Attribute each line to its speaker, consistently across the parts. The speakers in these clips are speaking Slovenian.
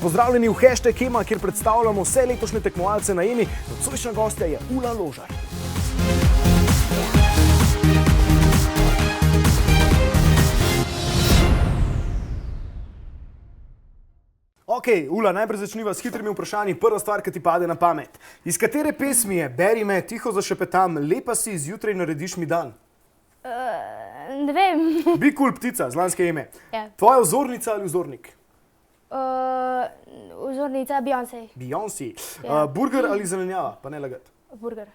Speaker 1: pozdravljeni v Hashtag Ema, kjer predstavljamo vse letošnje tekmovalce na Emi. Nocojšnja gostja je Ula Ložar. Ok, Ula, najprej začniva s hitrimi vprašanji. Prva stvar, ki ti pade na pamet. Iz katere pesmi je Beri me, tiho zašepetam, lepa si, zjutraj narediš mi dan?
Speaker 2: Ne vem.
Speaker 1: Bi cool ptica, z lanske Eme.
Speaker 2: Ja.
Speaker 1: Tvoja vzornica ali vzornik?
Speaker 2: Vzornica Beyoncé.
Speaker 1: Beyoncé.
Speaker 2: Ja.
Speaker 1: Burger ali zelenjava? Pa ne lagati.
Speaker 2: Burger.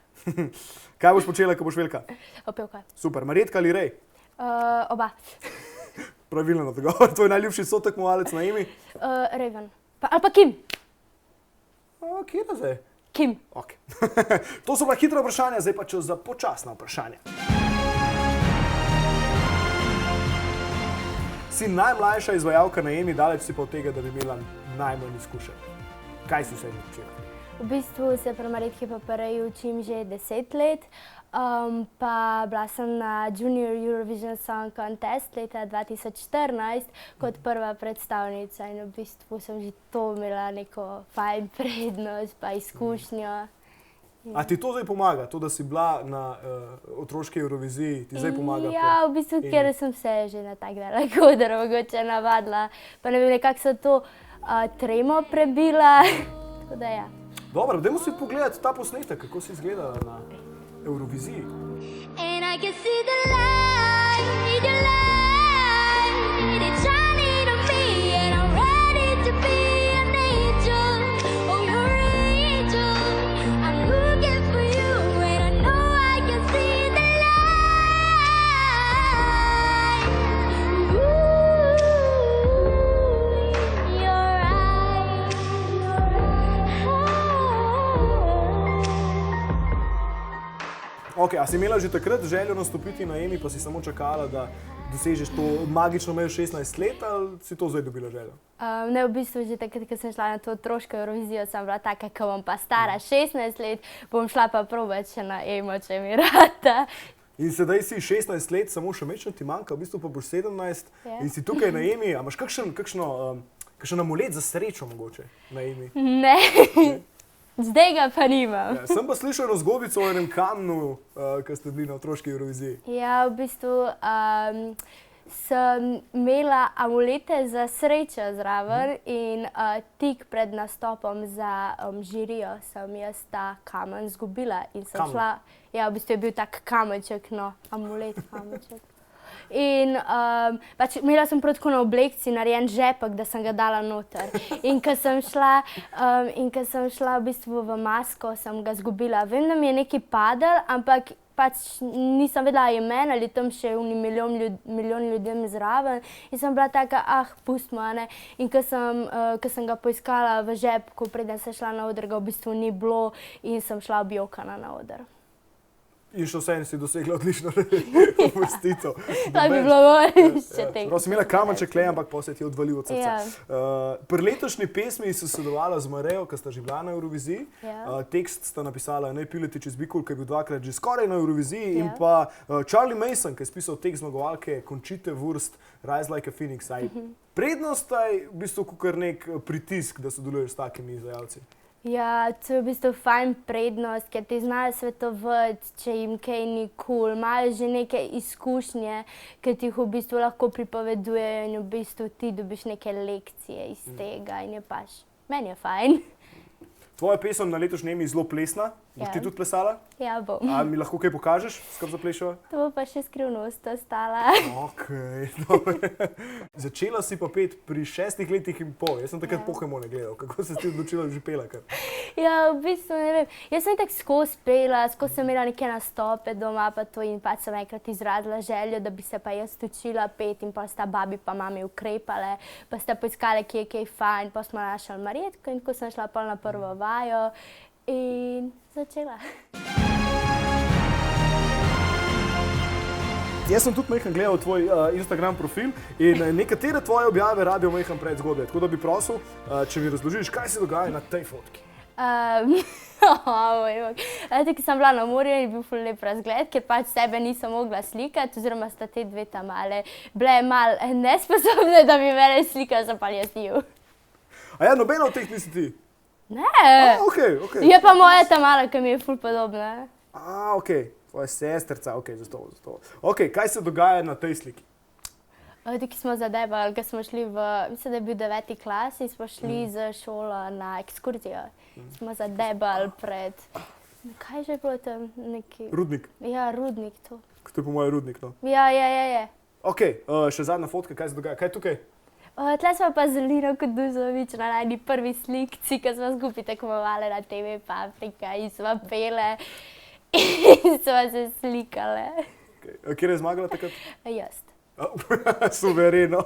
Speaker 1: Kaj boš počela, ko boš velika?
Speaker 2: Opevka.
Speaker 1: Super. Marjetka ali Rej?
Speaker 2: Oba.
Speaker 1: Pravilno odgovor. Tvoj najljubši sotekmovalec na Emi?
Speaker 2: Raven. Ali pa Kim.
Speaker 1: Kje je zdaj?
Speaker 2: Kim.
Speaker 1: Ok. To so bila hitra vprašanja, zdaj pa čas za počasna vprašanja. Si najmlajša izvajalka na Emi, daleč si pa od tega, da bi imela najmanj izkušenj. Kaj si vse naučila?
Speaker 2: V bistvu se pri Marjetki Papareju učim že 10 let. Pa bila sem na Junior Eurovision Song Contest leta 2014 kot prva predstavnica in v bistvu sem že to imela neko fajn prednost pa izkušnjo.
Speaker 1: A ti to zdaj pomaga, to, da si bila na otroški Euroviziji, ti zdaj pomaga?
Speaker 2: Ja, v bistvu, ker sem se že na tak velik oder mogoče navadila. Pa ne vem, nekako so to tremo prebila, tako da ja.
Speaker 1: Dobro, dajmo si pogledati ta posnetek, kako si izgledala na Euroviziji.
Speaker 3: And I can see the light in your light, it's shining on me and I'm ready to be an angel, oh you're an angel, I'm looking for you and I know I can see the light, ooh, your eyes,
Speaker 1: Ok, a si imela že takrat željo nastopiti na Emi, pa si samo čakala, da dosežeš to magično mejo 16 let, ali si to zdaj dobila željo?
Speaker 2: Ne, v bistvu že takrat, ko sem šla na to otroško Eurovizijo, sem bila taka, ko bom pa stara 16 let, bom šla pa probat še na Emo, če mi rata.
Speaker 1: In sedaj si 16 let, samo še mečno ti manjka, v bistvu pa boš 17 in si tukaj na Emi. A imaš kakšen amulet za srečo mogoče na Emi?
Speaker 2: Ne, zdaj ga pa nimam.
Speaker 1: Ja, sem pa slišal eno zgodbico o enem kamnu, ko ste bili na otroški Euroviziji.
Speaker 2: Ja, v bistvu sem imela amulete za srečo zraven in tik pred nastopom za žirijo sem jaz ta kamen izgubila in sem šla. Ja, v bistvu je bil tak kamenček, no, amulet kamenček. In pač imela sem prav tako na oblekci narejen žepek, da sem ga dala noter. In ko sem šla v bistvu v masko, sem ga izgubila. Vem, da mi je nekaj padel, ampak pač nisem vedela, ali je meni ali tam še milijon ljudem zraven. In sem bila taka, pustimo, ne. In ko sem ga poiskala v žepku, preden sem šla na oder, ga v bistvu ni bilo in sem šla objokana na oder.
Speaker 1: In še vseeno si dosegla odlično uvrstitev.
Speaker 2: To bi bilo bolj še tega.
Speaker 1: Si imela kamenček le, ampak potem se ti je odvalil od srca. Pri letošnji pesmi si sodelovala z Marejo, ki sta že bila na Euroviziji. Tekst sta napisala Anej Piletič iz Bikul, ki je bil dvakrat že skoraj na Euroviziji, in pa Charlie Mason, ki je spisal tekst zmagovalke Conchite Wurst, Rise Like a Phoenix. Prednost je v bistvu kakor nek pritisk, da sodeluješ s takimi izvajalci?
Speaker 2: Ja, to je v bistvu fajn prednost, ker ti znajo svetovati, če jim kaj ni cool. Imajo že neke izkušnje, ki ti jih v bistvu lahko pripovedujejo in v bistvu ti dobiš neke lekcije iz tega in je pač, meni je fajn.
Speaker 1: Tvoja pesem na letošnji Emi je zelo plesna. Boš ti tudi plesala?
Speaker 2: Ja, bom.
Speaker 1: A mi lahko kaj pokažeš, s kom zaplešava?
Speaker 2: To bo pa še skrivnost ostala.
Speaker 1: Ok, dobro. Začela si pa pet pri 6 letih in pol. Jaz sem takrat Pokemone gledal. Kako se ti odločila že pela kar?
Speaker 2: Ja, v bistvu ne vem. Jaz sem tako skozi pela, skozi sem imela neke nastope doma pa to in pač sem enkrat izrazila željo, da bi se pa jaz učila pet in pa sta babi pa mami ukrepale, pa sta poiskale, kje je kaj fajn, pa smo našli Marjetko in ko sem šla pol na prvo vajo in začela.
Speaker 1: Jaz sem tudi majhen gledal tvoj Instagram profil in nekatere tvoje objave rabijo majhen predzgodbe. Tako da bi prosil, če mi razložiš, kaj se dogaja na tej fotki.
Speaker 2: Ko sem bila na morju in je bil ful lep razgled, ker pač sebe nisem mogla slikati, oziroma sta te dve tam bile malo nesposobne, da bi mene slikala, sem pa jaz njiju.
Speaker 1: A ja, nobena od teh nisi ti?
Speaker 2: Ne.
Speaker 1: Okay.
Speaker 2: Je pa moja ta mala, ki mi je ful podobna.
Speaker 1: Tvoja sestrca, zato. Kaj se dogaja na tej sliki?
Speaker 2: Ki smo zadebali, ko smo šli mislim, da je bil 9. klas in smo šli z šolo na ekskurzijo. Smo zadebali pred, kaj že je bilo tam, neki...
Speaker 1: Rudnik.
Speaker 2: Ja, Rudnik to.
Speaker 1: To je po mojem Rudnik, no.
Speaker 2: Ja.
Speaker 1: Še zadnja fotka, kaj se dogaja? Kaj je tukaj?
Speaker 2: Tle smo pa z Lino Kuduzovič na najni prvi slikci, ko smo skupaj tekmovali na TV Paprika in smo pele in smo se slikale.
Speaker 1: Kjer je zmagala takrat?
Speaker 2: Jaz.
Speaker 1: Suvereno.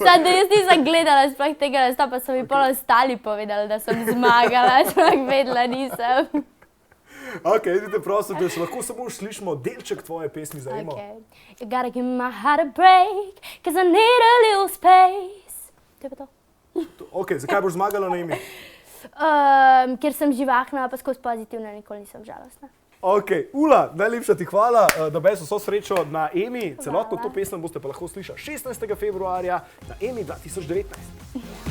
Speaker 2: Sad, da jaz nisem gledala sploh tega nastopa, so mi pol ostali povedali, da sem zmagala, sploh vedela nisem.
Speaker 1: Idite prosim, da še lahko samo slišimo delček tvoje pesmi za Emo.
Speaker 2: You gotta give my heart a break, cause I need a little space. To je pa to.
Speaker 1: Zakaj boš zmagala na Emi?
Speaker 2: Ker sem živahna, pa skozi pozitivna, nikoli nisem žalostna.
Speaker 1: Ula, najlepša ti hvala, da bi vso srečo na Emi. Celotno to pesem boste pa lahko slišali 16. februarja na Emi 2019.